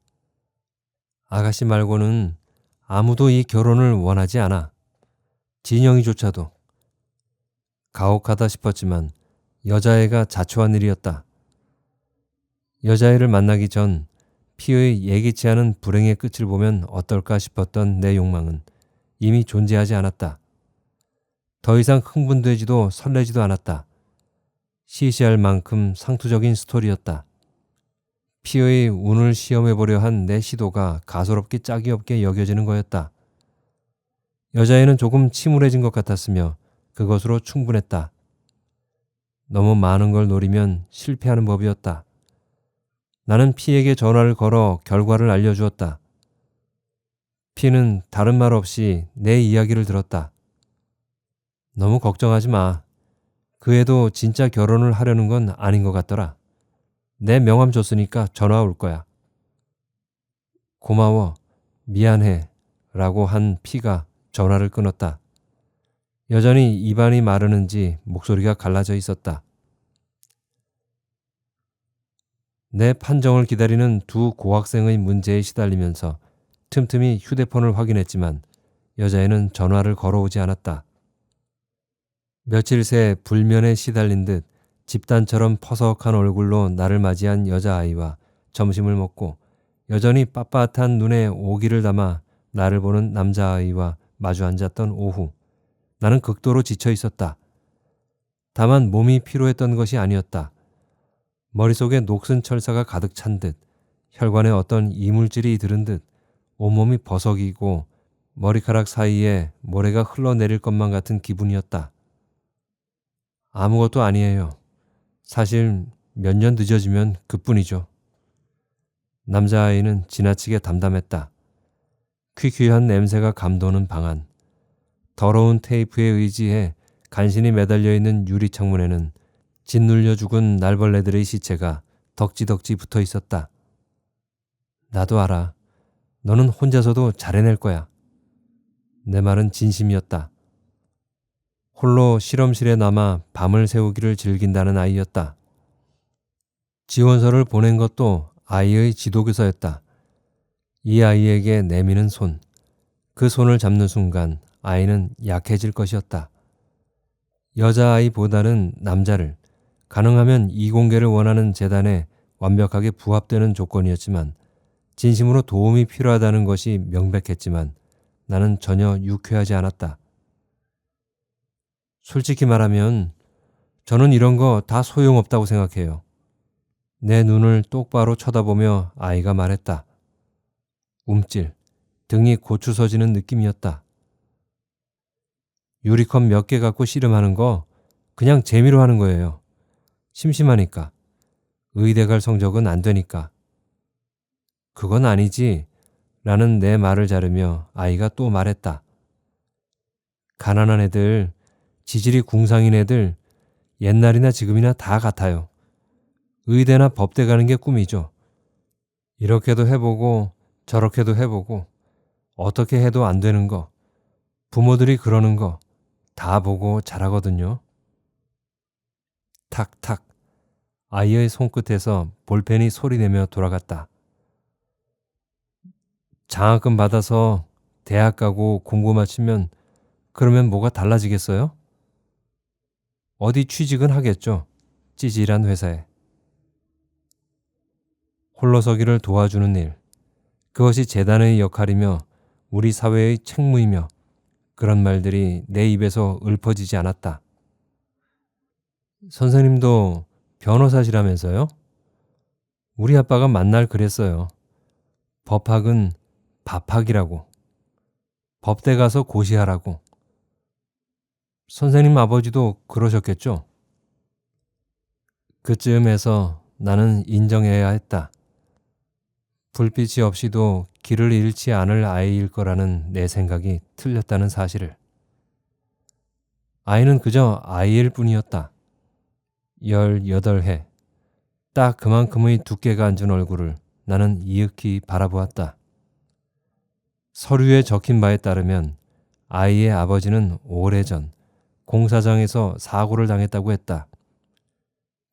S1: 아가씨 말고는 아무도 이 결혼을 원하지 않아. 진영이조차도. 가혹하다 싶었지만 여자애가 자초한 일이었다. 여자애를 만나기 전 피의 예기치 않은 불행의 끝을 보면 어떨까 싶었던 내 욕망은 이미 존재하지 않았다. 더 이상 흥분되지도 설레지도 않았다. 시시할 만큼 상투적인 스토리였다. 피의 운을 시험해보려 한 내 시도가 가소롭게 짝이 없게 여겨지는 거였다. 여자애는 조금 침울해진 것 같았으며 그것으로 충분했다. 너무 많은 걸 노리면 실패하는 법이었다. 나는 피에게 전화를 걸어 결과를 알려주었다. 피는 다른 말 없이 내 이야기를 들었다. 너무 걱정하지 마. 그 애도 진짜 결혼을 하려는 건 아닌 것 같더라. 내 명함 줬으니까 전화 올 거야. 고마워. 미안해. 라고 한 피가 전화를 끊었다. 여전히 입안이 마르는지 목소리가 갈라져 있었다. 내 판정을 기다리는 두 고학생의 문제에 시달리면서 틈틈이 휴대폰을 확인했지만 여자애는 전화를 걸어오지 않았다. 며칠 새 불면에 시달린 듯 집단처럼 퍼석한 얼굴로 나를 맞이한 여자아이와 점심을 먹고 여전히 빳빳한 눈에 오기를 담아 나를 보는 남자아이와 마주 앉았던 오후, 나는 극도로 지쳐 있었다. 다만 몸이 피로했던 것이 아니었다. 머릿속에 녹슨 철사가 가득 찬 듯, 혈관에 어떤 이물질이 들은 듯 온몸이 버석이고 머리카락 사이에 모래가 흘러내릴 것만 같은 기분이었다. 아무것도 아니에요. 사실 몇 년 늦어지면 그뿐이죠. 남자아이는 지나치게 담담했다. 퀴퀴한 냄새가 감도는 방안. 더러운 테이프에 의지해 간신히 매달려 있는 유리창문에는 짓눌려 죽은 날벌레들의 시체가 덕지덕지 붙어 있었다. 나도 알아. 너는 혼자서도 잘 해낼 거야. 내 말은 진심이었다. 홀로 실험실에 남아 밤을 새우기를 즐긴다는 아이였다. 지원서를 보낸 것도 아이의 지도교사였다. 이 아이에게 내미는 손, 그 손을 잡는 순간 아이는 약해질 것이었다. 여자아이보다는 남자를, 가능하면 이공계를 원하는 재단에 완벽하게 부합되는 조건이었지만 진심으로 도움이 필요하다는 것이 명백했지만 나는 전혀 유쾌하지 않았다. 솔직히 말하면 저는 이런 거 다 소용없다고 생각해요. 내 눈을 똑바로 쳐다보며 아이가 말했다. 움찔, 등이 고추 서지는 느낌이었다. 유리컵 몇 개 갖고 씨름하는 거 그냥 재미로 하는 거예요. 심심하니까. 의대 갈 성적은 안 되니까. 그건 아니지. 라는 내 말을 자르며 아이가 또 말했다. 가난한 애들, 지질이 궁상인 애들, 옛날이나 지금이나 다 같아요. 의대나 법대 가는 게 꿈이죠. 이렇게도 해보고 저렇게도 해보고 어떻게 해도 안 되는 거, 부모들이 그러는 거 다 보고 자라거든요. 탁탁. 아이의 손끝에서 볼펜이 소리내며 돌아갔다. 장학금 받아서 대학 가고 공부 마치면 그러면 뭐가 달라지겠어요? 어디 취직은 하겠죠. 찌질한 회사에. 홀로서기를 도와주는 일. 그것이 재단의 역할이며 우리 사회의 책무이며 그런 말들이 내 입에서 읊어지지 않았다. 선생님도 변호사시라면서요? 우리 아빠가 만날 그랬어요. 법학은 밥학이라고. 법대 가서 고시하라고. 선생님 아버지도 그러셨겠죠? 그쯤에서 나는 인정해야 했다. 불빛이 없이도 길을 잃지 않을 아이일 거라는 내 생각이 틀렸다는 사실을. 아이는 그저 아이일 뿐이었다. 18해. 딱 그만큼의 두께가 앉은 얼굴을 나는 이윽히 바라보았다. 서류에 적힌 바에 따르면 아이의 아버지는 오래전 공사장에서 사고를 당했다고 했다.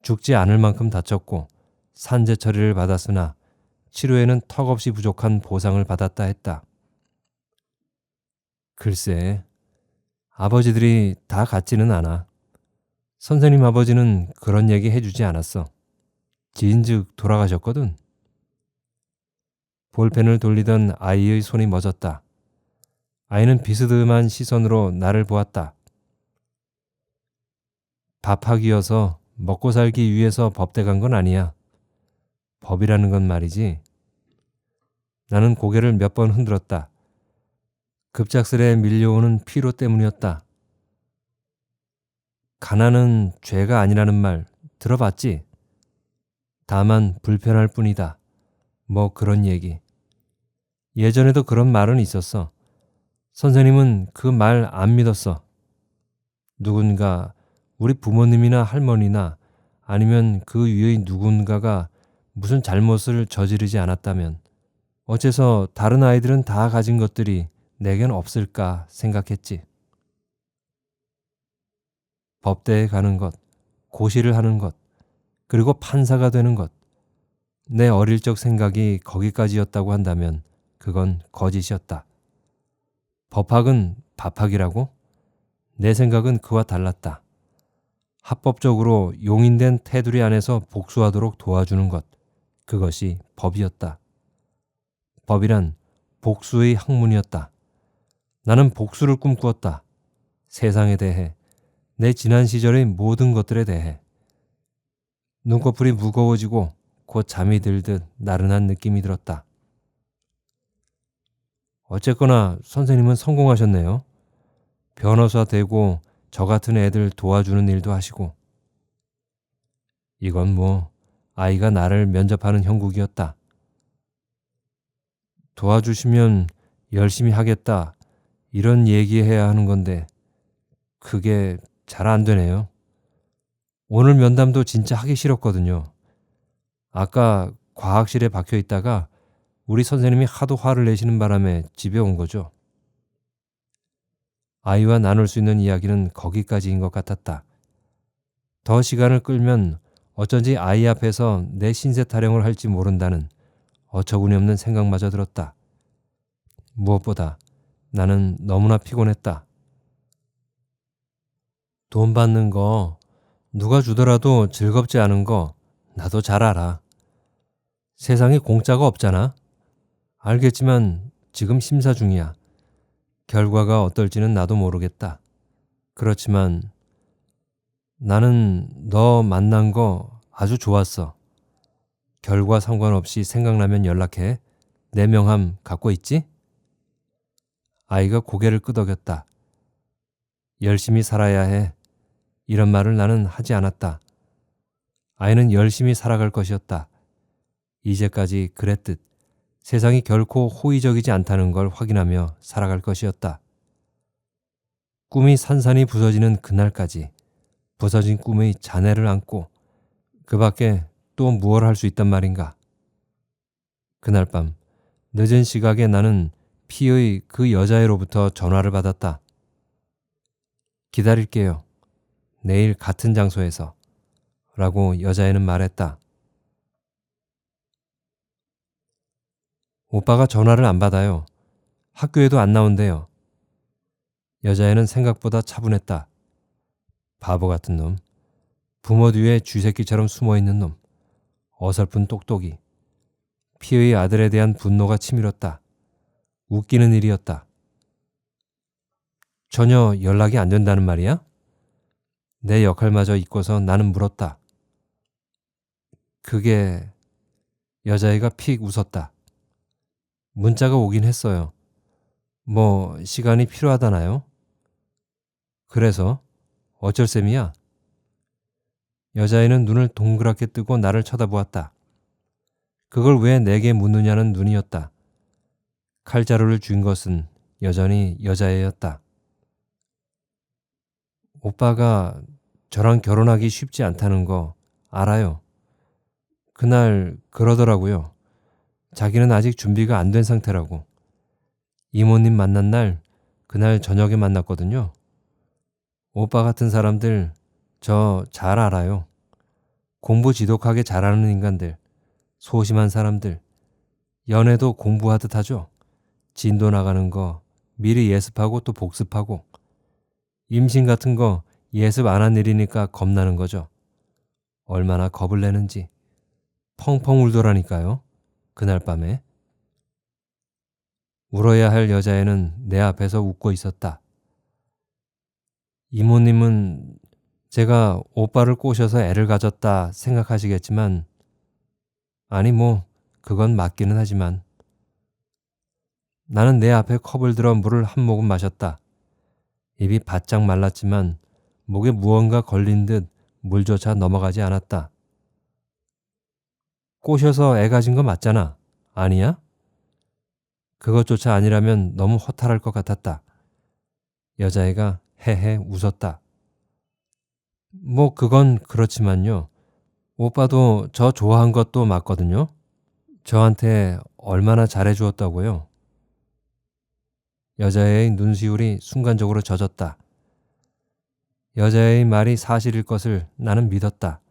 S1: 죽지 않을 만큼 다쳤고 산재 처리를 받았으나 치료에는 턱없이 부족한 보상을 받았다 했다. 글쎄, 아버지들이 다 같지는 않아. 선생님 아버지는 그런 얘기 해주지 않았어. 지인즉 돌아가셨거든. 볼펜을 돌리던 아이의 손이 멎었다. 아이는 비스듬한 시선으로 나를 보았다. 밥학이어서 먹고 살기 위해서 법대 간 건 아니야. 법이라는 건 말이지. 나는 고개를 몇 번 흔들었다. 급작스레 밀려오는 피로 때문이었다. 가난은 죄가 아니라는 말 들어봤지? 다만 불편할 뿐이다. 뭐 그런 얘기. 예전에도 그런 말은 있었어. 선생님은 그 말 안 믿었어. 누군가 우리 부모님이나 할머니나 아니면 그 위의 누군가가 무슨 잘못을 저지르지 않았다면 어째서 다른 아이들은 다 가진 것들이 내겐 없을까 생각했지. 법대에 가는 것, 고시를 하는 것, 그리고 판사가 되는 것. 내 어릴 적 생각이 거기까지였다고 한다면 그건 거짓이었다. 법학은 밥학이라고? 내 생각은 그와 달랐다. 합법적으로 용인된 테두리 안에서 복수하도록 도와주는 것, 그것이 법이었다. 법이란 복수의 학문이었다. 나는 복수를 꿈꾸었다. 세상에 대해, 내 지난 시절의 모든 것들에 대해. 눈꺼풀이 무거워지고 곧 잠이 들듯 나른한 느낌이 들었다. 어쨌거나 선생님은 성공하셨네요. 변호사 되고 저 같은 애들 도와주는 일도 하시고. 이건 뭐 아이가 나를 면접하는 형국이었다. 도와주시면 열심히 하겠다 이런 얘기해야 하는 건데 그게 잘 안 되네요. 오늘 면담도 진짜 하기 싫었거든요. 아까 과학실에 박혀 있다가 우리 선생님이 하도 화를 내시는 바람에 집에 온 거죠. 아이와 나눌 수 있는 이야기는 거기까지인 것 같았다. 더 시간을 끌면 어쩐지 아이 앞에서 내 신세 타령을 할지 모른다는 어처구니없는 생각마저 들었다. 무엇보다 나는 너무나 피곤했다. 돈 받는 거 누가 주더라도 즐겁지 않은 거 나도 잘 알아. 세상에 공짜가 없잖아. 알겠지만 지금 심사 중이야. 결과가 어떨지는 나도 모르겠다. 그렇지만 나는 너 만난 거 아주 좋았어. 결과 상관없이 생각나면 연락해. 내 명함 갖고 있지? 아이가 고개를 끄덕였다. 열심히 살아야 해. 이런 말을 나는 하지 않았다. 아이는 열심히 살아갈 것이었다. 이제까지 그랬듯 세상이 결코 호의적이지 않다는 걸 확인하며 살아갈 것이었다. 꿈이 산산이 부서지는 그날까지 부서진 꿈의 잔해를 안고 그 밖에 또 무얼 할 수 있단 말인가. 그날 밤 늦은 시각에 나는 피의 그 여자애로부터 전화를 받았다. 기다릴게요. 내일 같은 장소에서 라고 여자애는 말했다. 오빠가 전화를 안 받아요. 학교에도 안 나온대요. 여자애는 생각보다 차분했다. 바보 같은 놈. 부모 뒤에 쥐새끼처럼 숨어있는 놈. 어설픈 똑똑이. 피의 아들에 대한 분노가 치밀었다. 웃기는 일이었다. 전혀 연락이 안 된다는 말이야? 내 역할마저 잊고서 나는 물었다. 그게... 여자애가 픽 웃었다. 문자가 오긴 했어요. 뭐 시간이 필요하다나요? 그래서 어쩔 셈이야? 여자애는 눈을 동그랗게 뜨고 나를 쳐다보았다. 그걸 왜 내게 묻느냐는 눈이었다. 칼자루를 쥔 것은 여전히 여자애였다. 오빠가 저랑 결혼하기 쉽지 않다는 거 알아요. 그날 그러더라고요. 자기는 아직 준비가 안 된 상태라고. 이모님 만난 날 그날 저녁에 만났거든요. 오빠 같은 사람들 저 잘 알아요. 공부 지독하게 잘하는 인간들, 소심한 사람들, 연애도 공부하듯 하죠. 진도 나가는 거 미리 예습하고 또 복습하고, 임신 같은 거 예습 안 한 일이니까 겁나는 거죠. 얼마나 겁을 내는지. 펑펑 울더라니까요. 그날 밤에. 울어야 할 여자애는 내 앞에서 웃고 있었다. 이모님은 제가 오빠를 꼬셔서 애를 가졌다 생각하시겠지만 아니 그건 맞기는 하지만. 나는 내 앞에 컵을 들어 물을 한 모금 마셨다. 입이 바짝 말랐지만 목에 무언가 걸린 듯 물조차 넘어가지 않았다. 꼬셔서 애 가진 거 맞잖아. 아니야? 그것조차 아니라면 너무 허탈할 것 같았다. 여자애가 헤헤 웃었다. 그건 그렇지만요. 오빠도 저 좋아한 것도 맞거든요. 저한테 얼마나 잘해주었다고요. 여자애의 눈시울이 순간적으로 젖었다. 여자애의 말이 사실일 것을 나는 믿었다.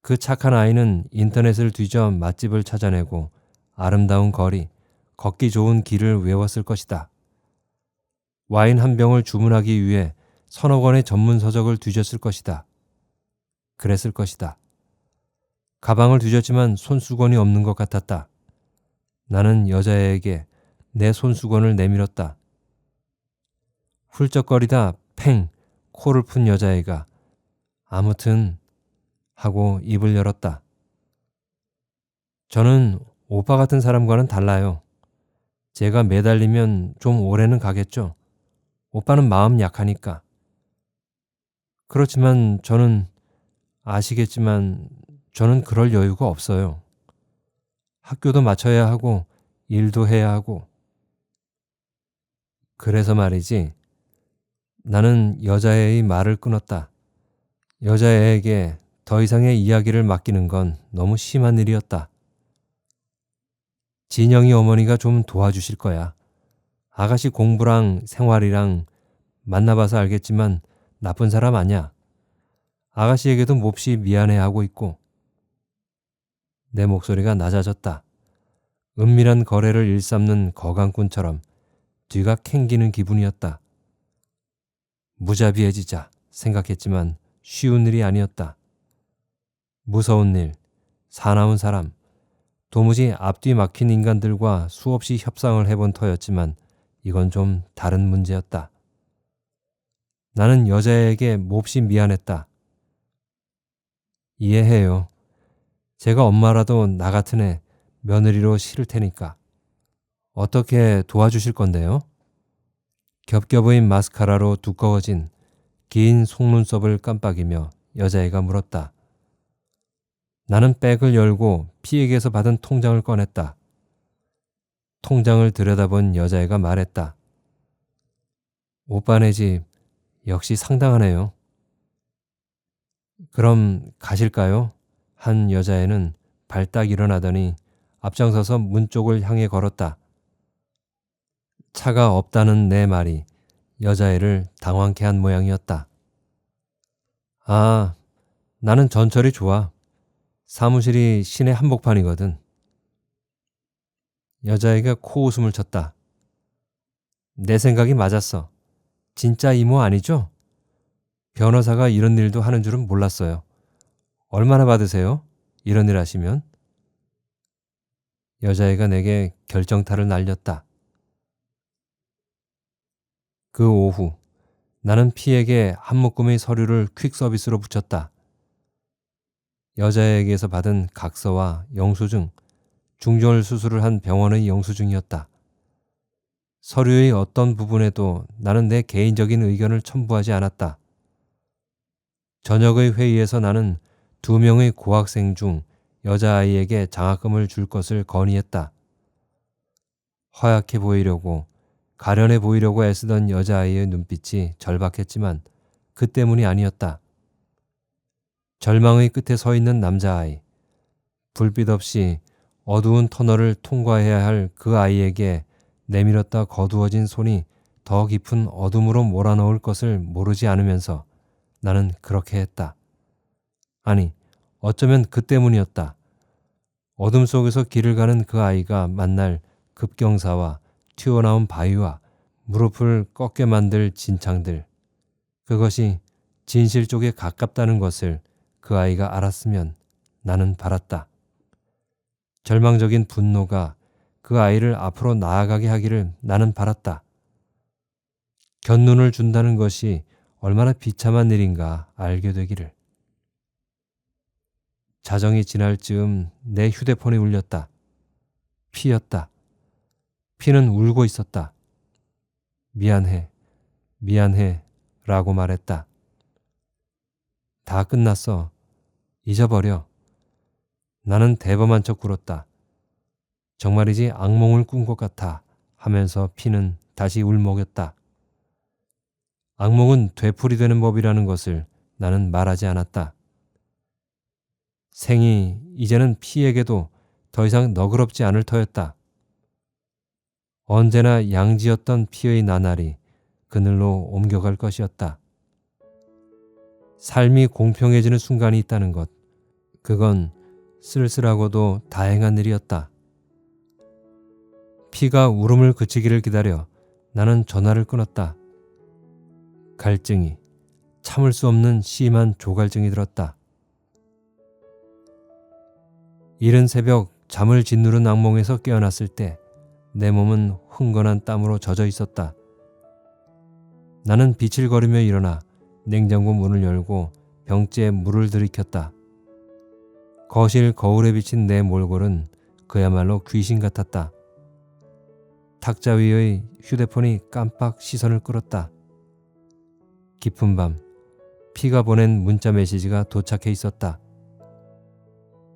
S1: 그 착한 아이는 인터넷을 뒤져 맛집을 찾아내고 아름다운 거리, 걷기 좋은 길을 외웠을 것이다. 와인 한 병을 주문하기 위해 서너 권의 전문 서적을 뒤졌을 것이다. 그랬을 것이다. 가방을 뒤졌지만 손수건이 없는 것 같았다. 나는 여자애에게 내 손수건을 내밀었다. 훌쩍거리다 팽 코를 푼 여자애가 아무튼 하고 입을 열었다. 저는 오빠 같은 사람과는 달라요. 제가 매달리면 좀 오래는 가겠죠. 오빠는 마음 약하니까. 그렇지만 저는 아시겠지만 저는 그럴 여유가 없어요. 학교도 마쳐야 하고 일도 해야 하고. 그래서 말이지. 나는 여자애의 말을 끊었다. 여자애에게 더 이상의 이야기를 맡기는 건 너무 심한 일이었다. 진영이 어머니가 좀 도와주실 거야. 아가씨 공부랑 생활이랑 만나봐서 알겠지만 나쁜 사람 아니야. 아가씨에게도 몹시 미안해하고 있고. 내 목소리가 낮아졌다. 은밀한 거래를 일삼는 거강꾼처럼 뒤가 캥기는 기분이었다. 무자비해지자 생각했지만 쉬운 일이 아니었다. 무서운 일, 사나운 사람, 도무지 앞뒤 막힌 인간들과 수없이 협상을 해본 터였지만 이건 좀 다른 문제였다. 나는 여자에게 몹시 미안했다. 이해해요. 제가 엄마라도 나 같은 애 며느리로 실을 테니까. 어떻게 도와주실 건데요? 겹겹의 마스카라로 두꺼워진 긴 속눈썹을 깜빡이며 여자애가 물었다. 나는 백을 열고 피에게서 받은 통장을 꺼냈다. 통장을 들여다본 여자애가 말했다. 오빠네 집 역시 상당하네요. 그럼 가실까요? 한 여자애는 발딱 일어나더니 앞장서서 문 쪽을 향해 걸었다. 차가 없다는 내 말이 여자애를 당황케 한 모양이었다. 아, 나는 전철이 좋아. 사무실이 시내 한복판이거든. 여자애가 코웃음을 쳤다. 내 생각이 맞았어. 진짜 이모 아니죠? 변호사가 이런 일도 하는 줄은 몰랐어요. 얼마나 받으세요? 이런 일 하시면? 여자애가 내게 결정타를 날렸다. 그 오후 나는 피에게 한 묶음의 서류를 퀵 서비스로 붙였다. 여자에게서 받은 각서와 영수증, 중절 수술을 한 병원의 영수증이었다. 서류의 어떤 부분에도 나는 내 개인적인 의견을 첨부하지 않았다. 저녁의 회의에서 나는 2명의 고학생 중 여자아이에게 장학금을 줄 것을 건의했다. 허약해 보이려고, 가련해 보이려고 애쓰던 여자아이의 눈빛이 절박했지만 그 때문이 아니었다. 절망의 끝에 서 있는 남자아이, 불빛 없이 어두운 터널을 통과해야 할 그 아이에게 내밀었다 거두어진 손이 더 깊은 어둠으로 몰아넣을 것을 모르지 않으면서 나는 그렇게 했다. 아니, 어쩌면 그 때문이었다. 어둠 속에서 길을 가는 그 아이가 만날 급경사와 튀어나온 바위와 무릎을 꺾게 만들 진창들, 그것이 진실 쪽에 가깝다는 것을 그 아이가 알았으면 나는 바랐다. 절망적인 분노가 그 아이를 앞으로 나아가게 하기를 나는 바랐다. 견눈을 준다는 것이 얼마나 비참한 일인가 알게 되기를. 자정이 지날 즈음 내 휴대폰이 울렸다. 피였다. 피는 울고 있었다. 미안해, 미안해 라고 말했다. 다 끝났어. 잊어버려. 나는 대범한 척 굴었다. 정말이지 악몽을 꾼 것 같아 하면서 피는 다시 울먹였다. 악몽은 되풀이되는 법이라는 것을 나는 말하지 않았다. 생이 이제는 피에게도 더 이상 너그럽지 않을 터였다. 언제나 양지였던 피의 나날이 그늘로 옮겨갈 것이었다. 삶이 공평해지는 순간이 있다는 것, 그건 쓸쓸하고도 다행한 일이었다. 피가 울음을 그치기를 기다려 나는 전화를 끊었다. 갈증이, 참을 수 없는 심한 조갈증이 들었다. 이른 새벽 잠을 짓누른 악몽에서 깨어났을 때 내 몸은 흥건한 땀으로 젖어 있었다. 나는 비칠거리며 일어나 냉장고 문을 열고 병째에 물을 들이켰다. 거실 거울에 비친 내 몰골은 그야말로 귀신 같았다. 탁자 위의 휴대폰이 깜빡 시선을 끌었다. 깊은 밤 피가 보낸 문자 메시지가 도착해 있었다.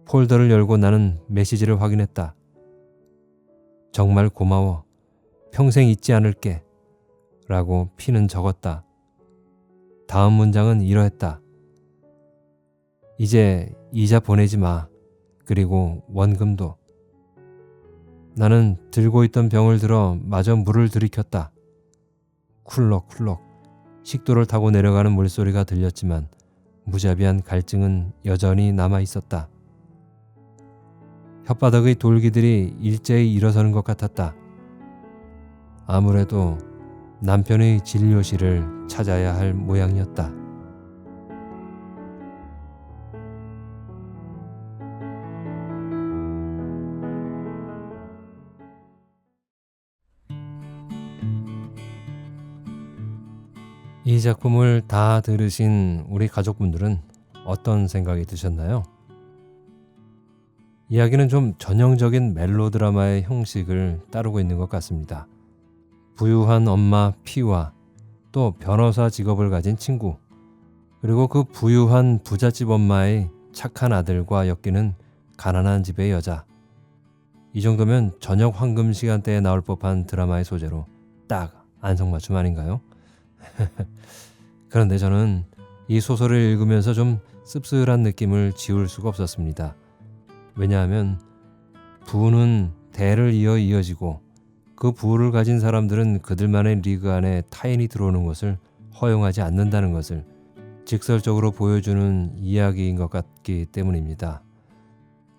S1: 폴더를 열고 나는 메시지를 확인했다. 정말 고마워. 평생 잊지 않을게. 라고 피는 적었다. 다음 문장은 이러했다. 이제 이자 보내지 마. 그리고 원금도. 나는 들고 있던 병을 들어 마저 물을 들이켰다. 쿨럭쿨럭 식도를 타고 내려가는 물소리가 들렸지만 무자비한 갈증은 여전히 남아 있었다. 혓바닥의 돌기들이 일제히 일어서는 것 같았다. 아무래도 남편의 진료실을 찾아야 할 모양이었다. 이 작품을 다 들으신 우리 가족분들은 어떤 생각이 드셨나요? 이야기는 좀 전형적인 멜로드라마의 형식을 따르고 있는 것 같습니다. 부유한 엄마 피와 또 변호사 직업을 가진 친구, 그리고 그 부유한 부잣집 엄마의 착한 아들과 엮이는 가난한 집의 여자. 이 정도면 저녁 황금 시간대에 나올 법한 드라마의 소재로 딱 안성맞춤 아닌가요? 그런데 저는 이 소설을 읽으면서 좀 씁쓸한 느낌을 지울 수가 없었습니다. 왜냐하면 부는 대를 이어 이어지고 그 부를 가진 사람들은 그들만의 리그 안에 타인이 들어오는 것을 허용하지 않는다는 것을 직설적으로 보여주는 이야기인 것 같기 때문입니다.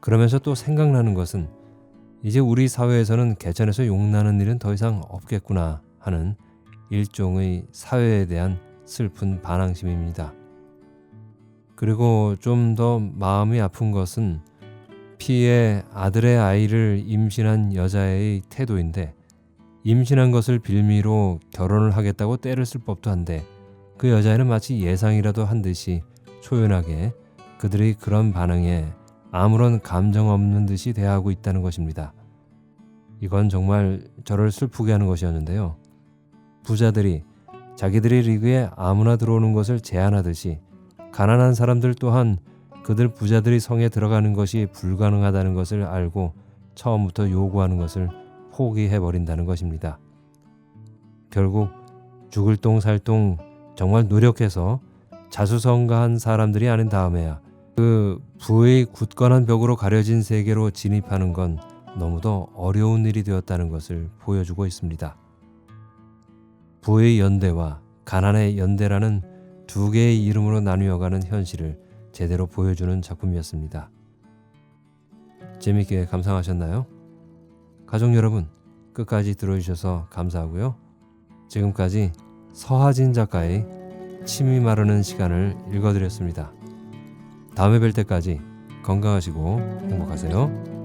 S1: 그러면서 또 생각나는 것은 이제 우리 사회에서는 개천에서 용나는 일은 더 이상 없겠구나 하는 일종의 사회에 대한 슬픈 반항심입니다. 그리고 좀 더 마음이 아픈 것은 피의 아들의 아이를 임신한 여자의 태도인데, 임신한 것을 빌미로 결혼을 하겠다고 때를 쓸 법도 한데 그 여자애는 마치 예상이라도 한 듯이 초연하게 그들의 그런 반응에 아무런 감정 없는 듯이 대하고 있다는 것입니다. 이건 정말 저를 슬프게 하는 것이었는데요. 부자들이 자기들의 리그에 아무나 들어오는 것을 제한하듯이 가난한 사람들 또한 그들 부자들의 성에 들어가는 것이 불가능하다는 것을 알고 처음부터 요구하는 것을 포기해버린다는 것입니다. 결국 죽을 똥 살 똥 정말 노력해서 자수성가한 사람들이 아닌 다음에야 그 부의 굳건한 벽으로 가려진 세계로 진입하는 건 너무도 어려운 일이 되었다는 것을 보여주고 있습니다. 부의 연대와 가난의 연대라는 두 개의 이름으로 나뉘어가는 현실을 제대로 보여주는 작품이었습니다. 재밌게 감상하셨나요? 가족 여러분, 끝까지 들어주셔서 감사하고요. 지금까지 서하진 작가의 침이 마르는 시간을 읽어드렸습니다. 다음에 뵐 때까지 건강하시고 행복하세요.